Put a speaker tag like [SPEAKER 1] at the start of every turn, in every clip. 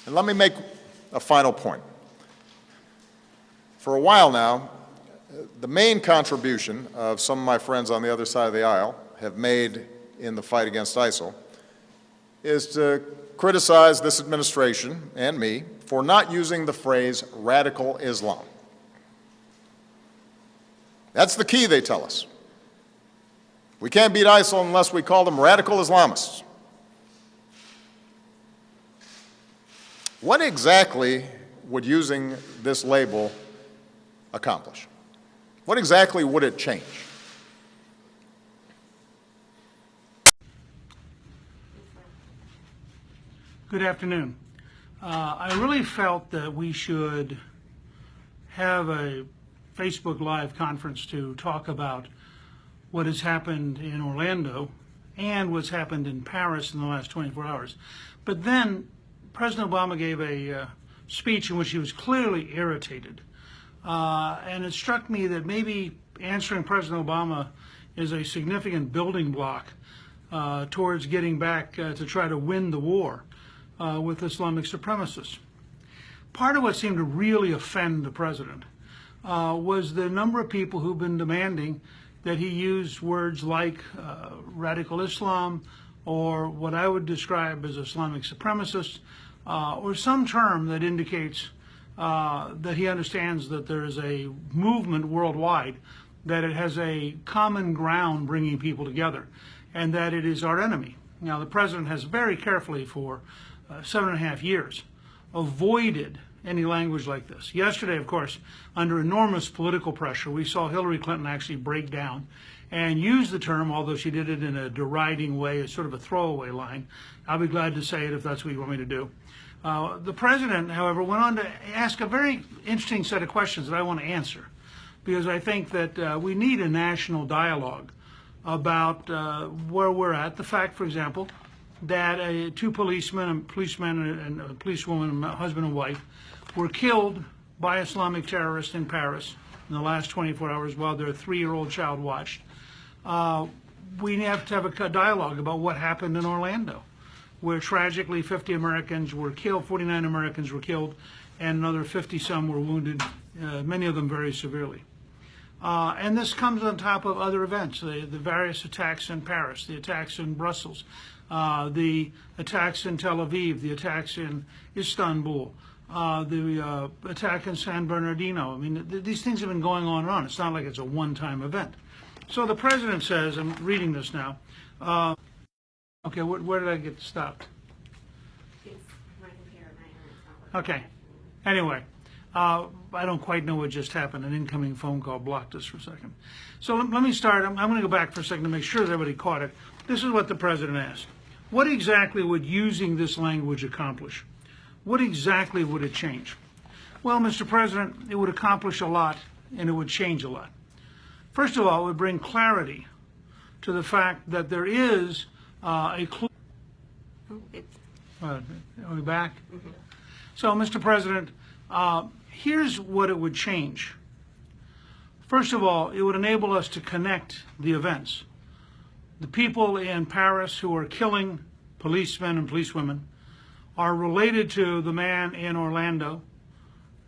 [SPEAKER 1] And let me make a final point. For a while now, the main contribution of some of my friends on the other side of the aisle have made in the fight against ISIL is to criticize this administration and me for not using the phrase radical Islam. That's the key, they tell us. We can't beat ISIL unless we call them radical Islamists. What exactly would using this label accomplish? What exactly would it change?
[SPEAKER 2] Good afternoon. I really felt that we should have a Facebook Live conference to talk about what has happened in Orlando and what's happened in Paris in the last 24 hours. But then President Obama gave a speech in which he was clearly irritated. And it struck me that maybe answering President Obama is a significant building block towards getting back to try to win the war with Islamic supremacists. Part of what seemed to really offend the president was the number of people who've been demanding that he use words like radical Islam, or what I would describe as Islamic supremacists, or some term that indicates that he understands that there is a movement worldwide, that it has a common ground bringing people together, and that it is our enemy. Now, the president has very carefully for 7.5 years avoided any language like this. Yesterday, of course, under enormous political pressure, we saw Hillary Clinton actually break down and use the term, although she did it in a deriding way, as sort of a throwaway line. I'll be glad to say it if that's what you want me to do. The president, however, went on to ask a very interesting set of questions that I want to answer, because I think that we need a national dialogue about where we're at. The fact, for example, that two policemen and a policewoman, husband and wife, were killed by Islamic terrorists in Paris in the last 24 hours while their 3-year-old child watched. We have to have a dialogue about what happened in Orlando, where tragically 50 Americans were killed, 49 Americans were killed, and another 50-some were wounded, many of them very severely. And this comes on top of other events, the various attacks in Paris, the attacks in Brussels, the attacks in Tel Aviv, the attacks in Istanbul, the attack in San Bernardino. I mean, these things have been going on and on. It's not like it's a one-time event. So the president says, I'm reading this now. Okay, where did I get stopped? Okay. Anyway, I don't quite know what just happened. An incoming phone call blocked us for a second. So let me start. I'm going to go back for a second to make sure that everybody caught it. This is what the president asked. What exactly would using this language accomplish? What exactly would it change? Well, Mr. President, it would accomplish a lot, and it would change a lot. First of all, it would bring clarity to the fact that there is a clue. Are we back? Mm-hmm. So, Mr. President, here's what it would change. First of all, it would enable us to connect the events. The people in Paris who are killing policemen and policewomen are related to the man in Orlando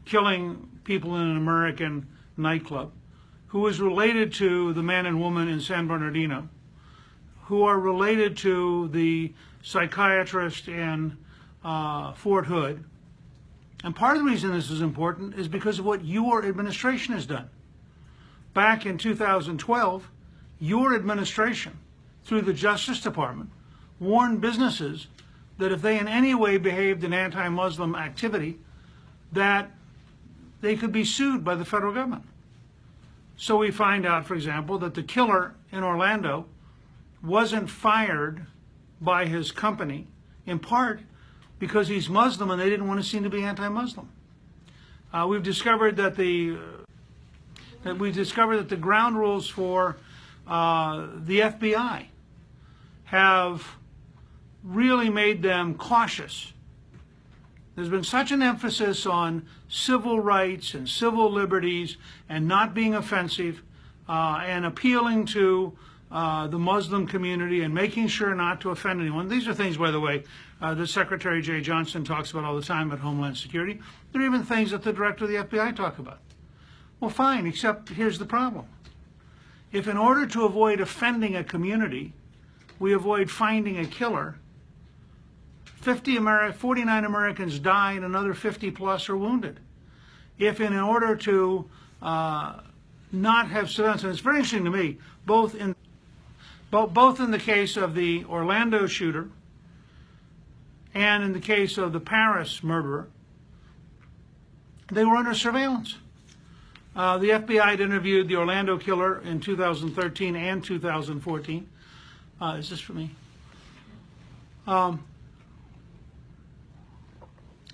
[SPEAKER 2] killing people in an American nightclub, who is related to the man and woman in San Bernardino, who are related to the psychiatrist in Fort Hood. And part of the reason this is important is because of what your administration has done. Back in 2012, your administration, through the Justice Department, warned businesses that if they in any way behaved in anti-Muslim activity, that they could be sued by the federal government. So we find out, for example, that the killer in Orlando wasn't fired by his company, in part because he's Muslim and they didn't want to seem to be anti-Muslim. We've discovered that the ground rules for the FBI have really made them cautious. There's been such an emphasis on civil rights and civil liberties and not being offensive and appealing to the Muslim community and making sure not to offend anyone. These are things, by the way, that Secretary Jay Johnson talks about all the time at Homeland Security. They're even things that the director of the FBI talk about. Well, fine, except here's the problem. If in order to avoid offending a community, we avoid finding a killer, 49 Americans died, another 50 plus are wounded. If in order to not have surveillance, and it's very interesting to me, both in the case of the Orlando shooter and in the case of the Paris murderer, they were under surveillance. The FBI had interviewed the Orlando killer in 2013 and 2014. Is this for me?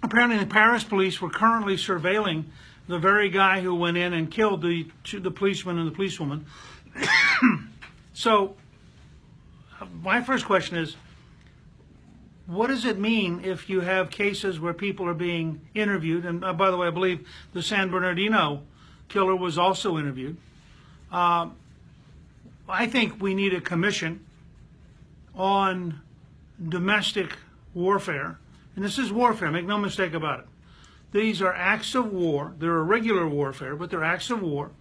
[SPEAKER 2] Apparently the Paris police were currently surveilling the very guy who went in and killed the policeman and the policewoman. So my first question is, what does it mean if you have cases where people are being interviewed? And by the way, I believe the San Bernardino killer was also interviewed. I think we need a commission on domestic warfare. And this is warfare, make no mistake about it. These are acts of war. They're irregular warfare, but they're acts of war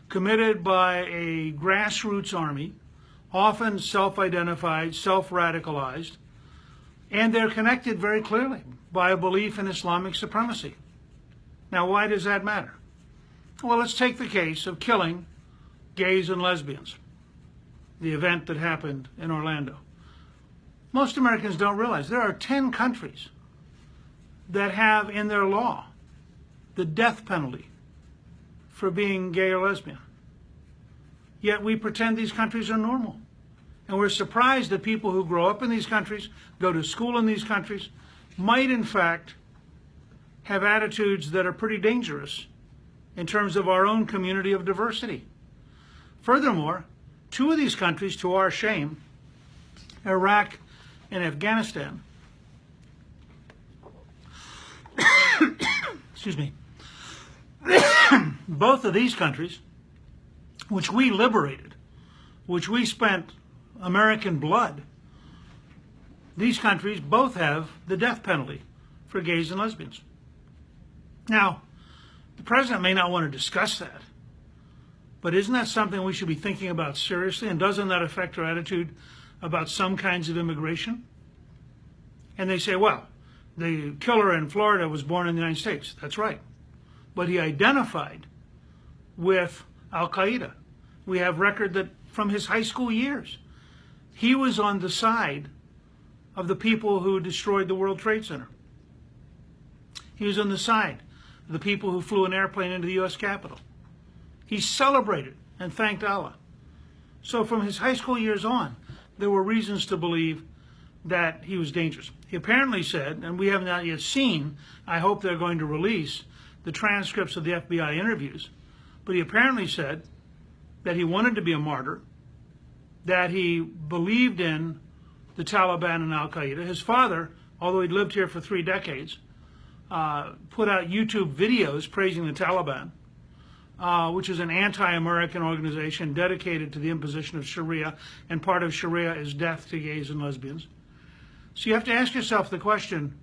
[SPEAKER 2] committed by a grassroots army, often self-identified, self-radicalized, and they're connected very clearly by a belief in Islamic supremacy. Now, why does that matter? Well, let's take the case of killing gays and lesbians, the event that happened in Orlando. Most Americans don't realize there are 10 countries that have in their law the death penalty for being gay or lesbian. Yet we pretend these countries are normal. And we're surprised that people who grow up in these countries, go to school in these countries, might in fact have attitudes that are pretty dangerous in terms of our own community of diversity. Furthermore, 2 of these countries, to our shame, Iraq and Afghanistan, excuse me, both of these countries, which we liberated, which we spent American blood, these countries both have the death penalty for gays and lesbians. Now, the president may not want to discuss that, but isn't that something we should be thinking about seriously? And doesn't that affect our attitude about some kinds of immigration? And they say, well, the killer in Florida was born in the United States. That's right. But he identified with Al-Qaeda. We have record that from his high school years, he was on the side of the people who destroyed the World Trade Center. He was on the side of the people who flew an airplane into the U.S. Capitol. He celebrated and thanked Allah. So from his high school years on, there were reasons to believe that he was dangerous. He apparently said, and we have not yet seen, I hope they're going to release the transcripts of the FBI interviews, but he apparently said that he wanted to be a martyr, that he believed in the Taliban and Al-Qaeda. His father, although he'd lived here for 3 decades, put out YouTube videos praising the Taliban, which is an anti-American organization dedicated to the imposition of Sharia, and part of Sharia is death to gays and lesbians. So you have to ask yourself the question,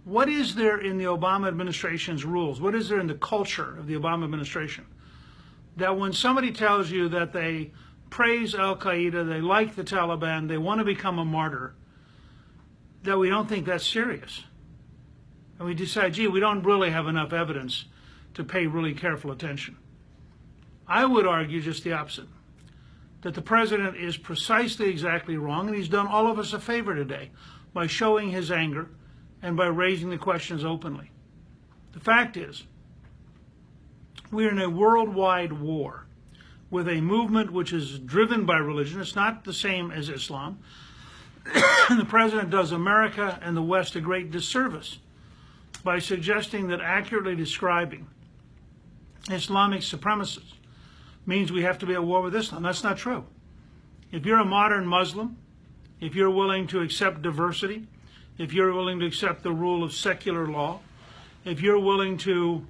[SPEAKER 2] what is there in the Obama administration's rules? What is there in the culture of the Obama administration that when somebody tells you that they praise Al-Qaeda, they like the Taliban, they want to become a martyr, that we don't think that's serious? And we decide, gee, we don't really have enough evidence to pay really careful attention. I would argue just the opposite, that the president is precisely exactly wrong, and he's done all of us a favor today by showing his anger and by raising the questions openly. The fact is, we're in a worldwide war with a movement which is driven by religion. It's not the same as Islam. The president does America and the West a great disservice by suggesting that accurately describing Islamic supremacists means we have to be at war with Islam. That's not true. If you're a modern Muslim, if you're willing to accept diversity, if you're willing to accept the rule of secular law, if you're willing to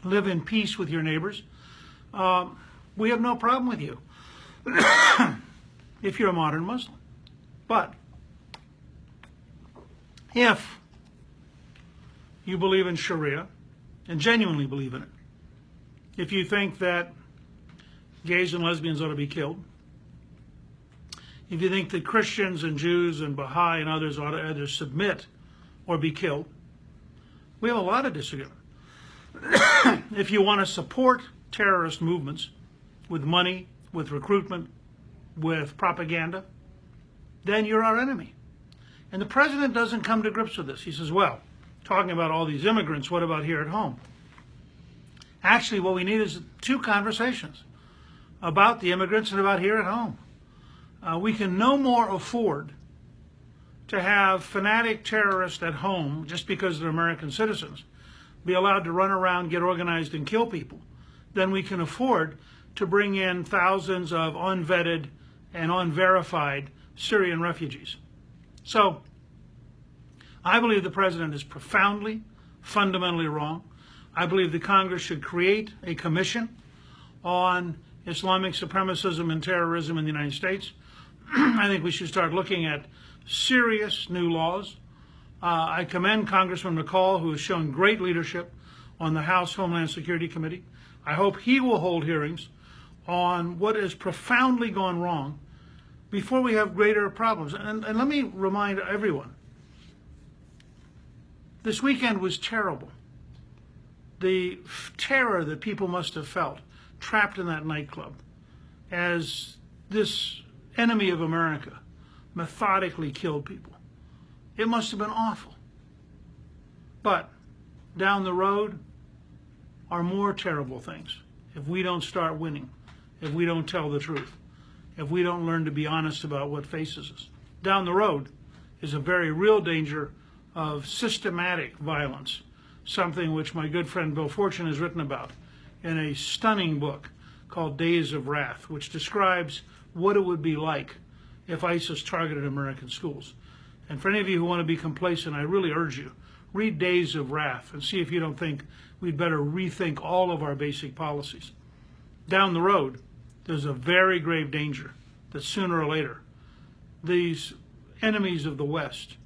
[SPEAKER 2] live in peace with your neighbors, we have no problem with you. if you're a modern Muslim. But if you believe in Sharia and genuinely believe in it, if you think that gays and lesbians ought to be killed, if you think that Christians and Jews and Baha'i and others ought to either submit or be killed, we have a lot of disagreement. If you want to support terrorist movements with money, with recruitment, with propaganda, then you're our enemy. And the president doesn't come to grips with this. He says, well, talking about all these immigrants, what about here at home? Actually, what we need is two conversations about the immigrants and about here at home. We can no more afford to have fanatic terrorists at home just because they're American citizens be allowed to run around, get organized, and kill people than we can afford to bring in thousands of unvetted and unverified Syrian refugees. So I believe the president is profoundly, fundamentally wrong. I believe the Congress should create a commission on Islamic supremacism and terrorism in the United States. I think we should start looking at serious new laws. I commend Congressman McCall, who has shown great leadership on the House Homeland Security Committee. I hope he will hold hearings on what has profoundly gone wrong before we have greater problems. And let me remind everyone, this weekend was terrible. The terror that people must have felt trapped in that nightclub as this enemy of America methodically killed people. It must have been awful. But down the road are more terrible things if we don't start winning, if we don't tell the truth, if we don't learn to be honest about what faces us. Down the road is a very real danger of systematic violence, something which my good friend Bill Fortune has written about in a stunning book called Days of Wrath, which describes what it would be like if ISIS targeted American schools. And for any of you who want to be complacent, I really urge you, read Days of Wrath and see if you don't think we'd better rethink all of our basic policies. Down the road, there's a very grave danger that sooner or later, these enemies of the West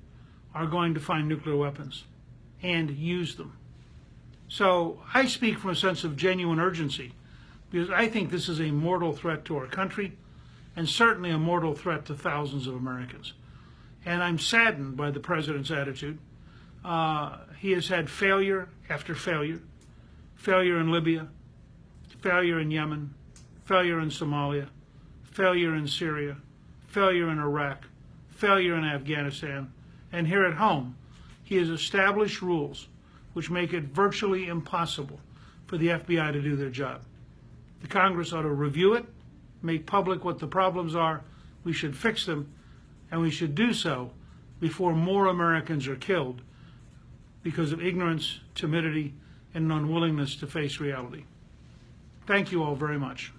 [SPEAKER 2] are going to find nuclear weapons and use them. So I speak from a sense of genuine urgency because I think this is a mortal threat to our country and certainly a mortal threat to thousands of Americans. And I'm saddened by the president's attitude. He has had failure after failure. Failure in Libya, failure in Yemen, failure in Somalia, failure in Syria, failure in Iraq, failure in Afghanistan. And here at home, he has established rules which make it virtually impossible for the FBI to do their job. The Congress ought to review it, make public what the problems are. We should fix them, and we should do so before more Americans are killed because of ignorance, timidity, and an unwillingness to face reality. Thank you all very much.